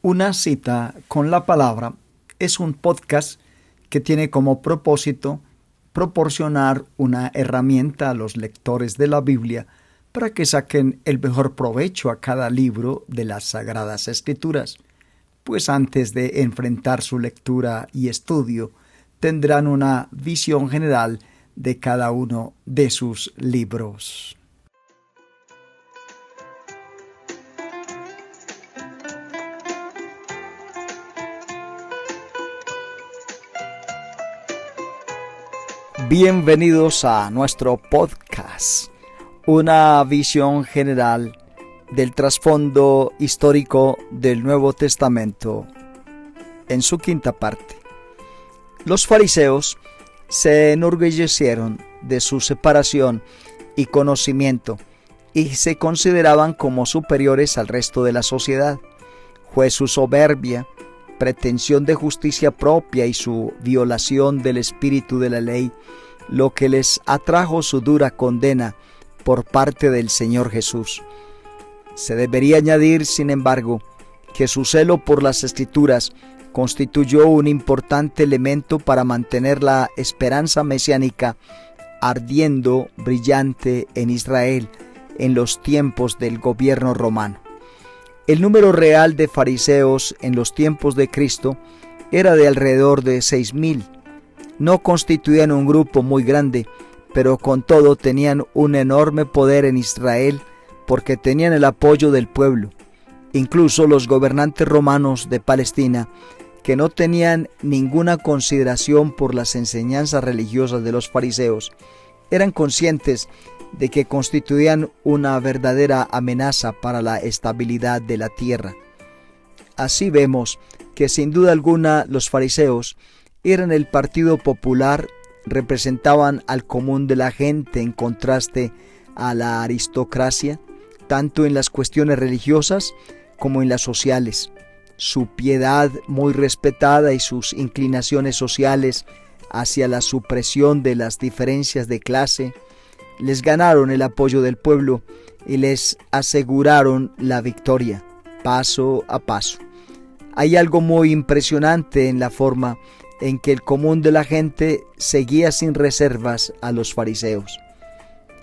Una cita con la palabra es un podcast que tiene como propósito proporcionar una herramienta a los lectores de la Biblia para que saquen el mejor provecho a cada libro de las Sagradas Escrituras, pues antes de enfrentar su lectura y estudio, tendrán una visión general de cada uno de sus libros. Bienvenidos a nuestro podcast, una visión general del trasfondo histórico del Nuevo Testamento en su quinta parte. Los fariseos se enorgullecieron de su separación y conocimiento y se consideraban como superiores al resto de la sociedad. Fue su soberbia, pretensión de justicia propia y su violación del espíritu de la ley lo que les atrajo su dura condena por parte del Señor Jesús. Se debería añadir, sin embargo, que su celo por las Escrituras constituyó un importante elemento para mantener la esperanza mesiánica ardiendo brillante en Israel en los tiempos del gobierno romano. El número real de fariseos en los tiempos de Cristo era de alrededor de 6,000. No constituían un grupo muy grande, pero con todo tenían un enorme poder en Israel porque tenían el apoyo del pueblo. Incluso los gobernantes romanos de Palestina, que no tenían ninguna consideración por las enseñanzas religiosas de los fariseos, eran conscientes de que constituían una verdadera amenaza para la estabilidad de la tierra. Así vemos que sin duda alguna los fariseos eran el partido popular, representaban al común de la gente en contraste a la aristocracia, tanto en las cuestiones religiosas como en las sociales. Su piedad muy respetada y sus inclinaciones sociales hacia la supresión de las diferencias de clase les ganaron el apoyo del pueblo y les aseguraron la victoria, paso a paso. Hay algo muy impresionante en la forma en que el común de la gente seguía sin reservas a los fariseos.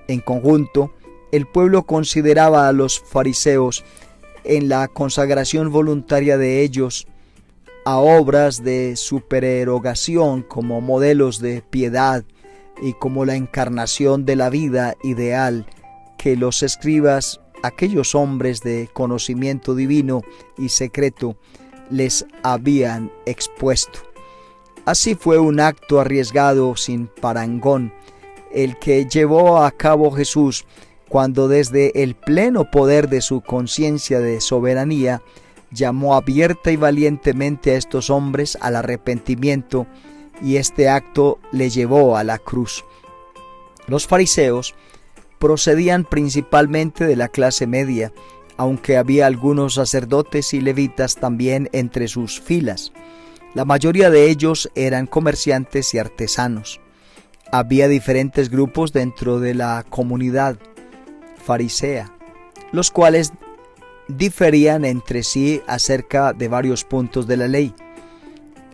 En conjunto, el pueblo consideraba a los fariseos en la consagración voluntaria de ellos a obras de supererogación como modelos de piedad y como la encarnación de la vida ideal que los escribas, aquellos hombres de conocimiento divino y secreto, les habían expuesto. Así fue un acto arriesgado sin parangón el que llevó a cabo Jesús cuando desde el pleno poder de su conciencia de soberanía llamó abierta y valientemente a estos hombres al arrepentimiento, y este acto le llevó a la cruz. Los fariseos procedían principalmente de la clase media, aunque había algunos sacerdotes y levitas también entre sus filas. La mayoría de ellos eran comerciantes y artesanos. Había diferentes grupos dentro de la comunidad farisea, los cuales diferían entre sí acerca de varios puntos de la ley.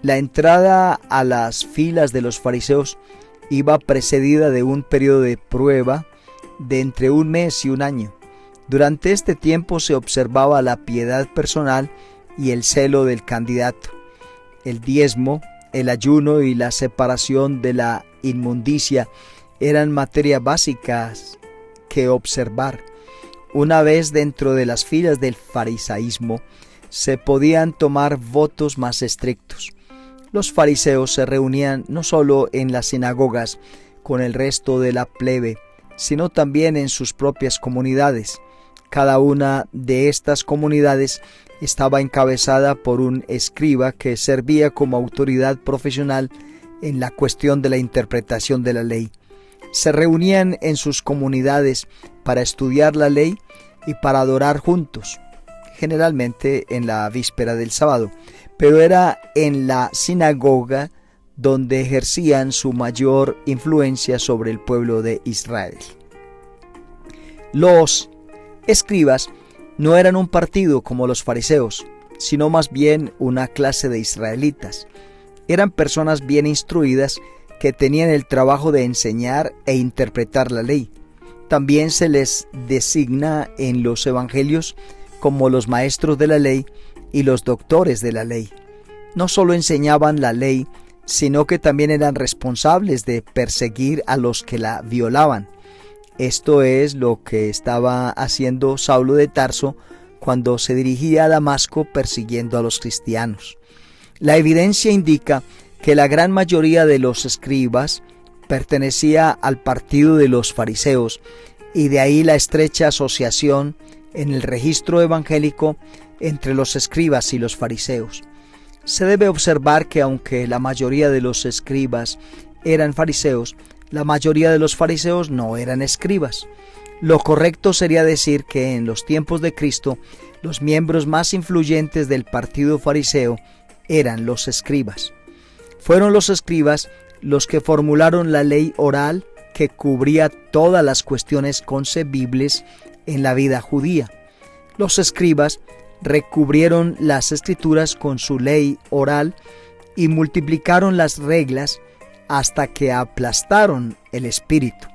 La entrada a las filas de los fariseos iba precedida de un periodo de prueba de entre 1 mes y 1 año. Durante este tiempo se observaba la piedad personal y el celo del candidato. El diezmo, el ayuno y la separación de la inmundicia eran materias básicas que observar. Una vez dentro de las filas del farisaísmo, se podían tomar votos más estrictos. Los fariseos se reunían no solo en las sinagogas con el resto de la plebe, sino también en sus propias comunidades. Cada una de estas comunidades estaba encabezada por un escriba que servía como autoridad profesional en la cuestión de la interpretación de la ley. Se reunían en sus comunidades para estudiar la ley y para adorar juntos, generalmente en la víspera del sábado, pero era en la sinagoga donde ejercían su mayor influencia sobre el pueblo de Israel. Los escribas no eran un partido como los fariseos, sino más bien una clase de israelitas. Eran personas bien instruidas que tenían el trabajo de enseñar e interpretar la ley. También se les designa en los evangelios como los maestros de la ley y los doctores de la ley. No solo enseñaban la ley, sino que también eran responsables de perseguir a los que la violaban. Esto es lo que estaba haciendo Saulo de Tarso cuando se dirigía a Damasco persiguiendo a los cristianos. La evidencia indica que la gran mayoría de los escribas pertenecía al partido de los fariseos, y de ahí la estrecha asociación en el registro evangélico entre los escribas y los fariseos. Se debe observar que aunque la mayoría de los escribas eran fariseos, la mayoría de los fariseos no eran escribas. Lo correcto sería decir que en los tiempos de Cristo, los miembros más influyentes del partido fariseo eran los escribas. Fueron los escribas los que formularon la ley oral que cubría todas las cuestiones concebibles en la vida judía. Los escribas recubrieron las escrituras con su ley oral y multiplicaron las reglas hasta que aplastaron el espíritu.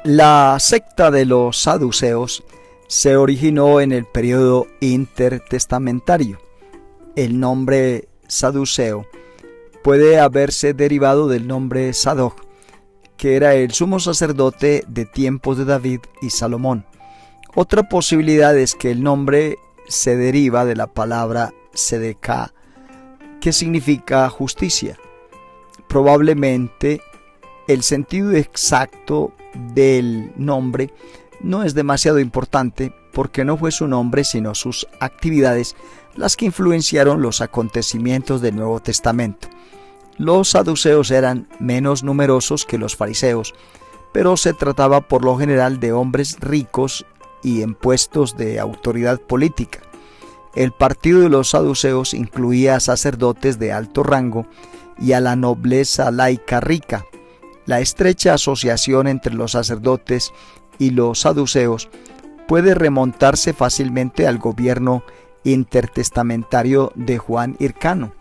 La secta de los saduceos se originó en el periodo intertestamentario. El nombre saduceo puede haberse derivado del nombre Sadoc, que era el sumo sacerdote de tiempos de David y Salomón. Otra posibilidad es que el nombre se deriva de la palabra Sedecá, que significa justicia. Probablemente el sentido exacto del nombre no es demasiado importante, porque no fue su nombre sino sus actividades las que influenciaron los acontecimientos del Nuevo Testamento. Los saduceos eran menos numerosos que los fariseos, pero se trataba por lo general de hombres ricos y en puestos de autoridad política. El partido de los saduceos incluía a sacerdotes de alto rango y a la nobleza laica rica. La estrecha asociación entre los sacerdotes y los saduceos puede remontarse fácilmente al gobierno intertestamentario de Juan Hircano.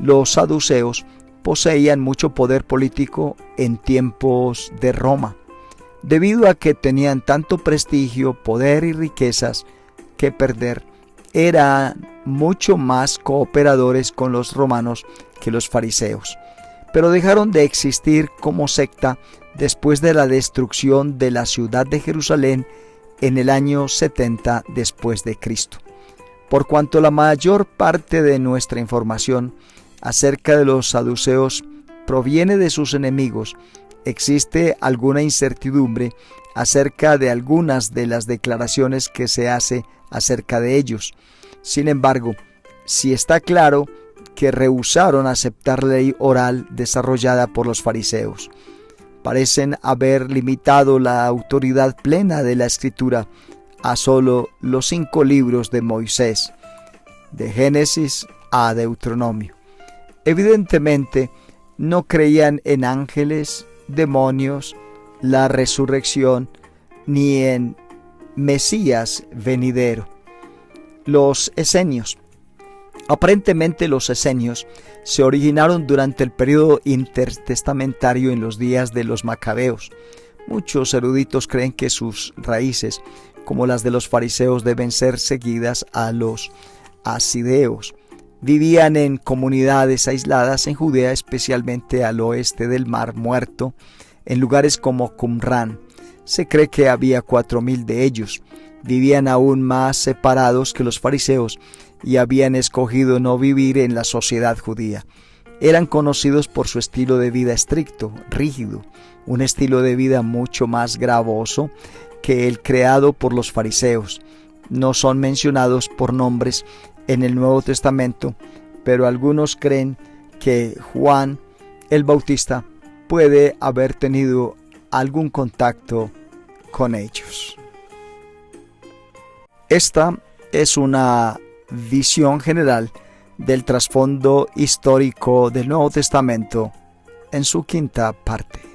Los saduceos poseían mucho poder político en tiempos de Roma, debido a que tenían tanto prestigio, poder y riquezas que perder. Eran mucho más cooperadores con los romanos que los fariseos, pero dejaron de existir como secta después de la destrucción de la ciudad de Jerusalén en el año 70 después de Cristo. Por cuanto la mayor parte de nuestra información acerca de los saduceos proviene de sus enemigos, existe alguna incertidumbre acerca de algunas de las declaraciones que se hace acerca de ellos. Sin embargo, sí está claro que rehusaron aceptar la ley oral desarrollada por los fariseos. Parecen haber limitado la autoridad plena de la Escritura a solo los 5 libros de Moisés, de Génesis a Deuteronomio. Evidentemente, no creían en ángeles, demonios, la resurrección, ni en Mesías venidero. Los esenios. Aparentemente los esenios se originaron durante el periodo intertestamentario en los días de los macabeos. Muchos eruditos creen que sus raíces, como las de los fariseos, deben ser seguidas a los asideos. Vivían en comunidades aisladas en Judea, especialmente al oeste del Mar Muerto, en lugares como Qumrán. Se cree que había 4,000 de ellos. Vivían aún más separados que los fariseos y habían escogido no vivir en la sociedad judía. Eran conocidos por su estilo de vida estricto, rígido, un estilo de vida mucho más gravoso que el creado por los fariseos. No son mencionados por nombres en el Nuevo Testamento, pero algunos creen que Juan el Bautista puede haber tenido algún contacto con ellos. Esta es una visión general del trasfondo histórico del Nuevo Testamento en su quinta parte.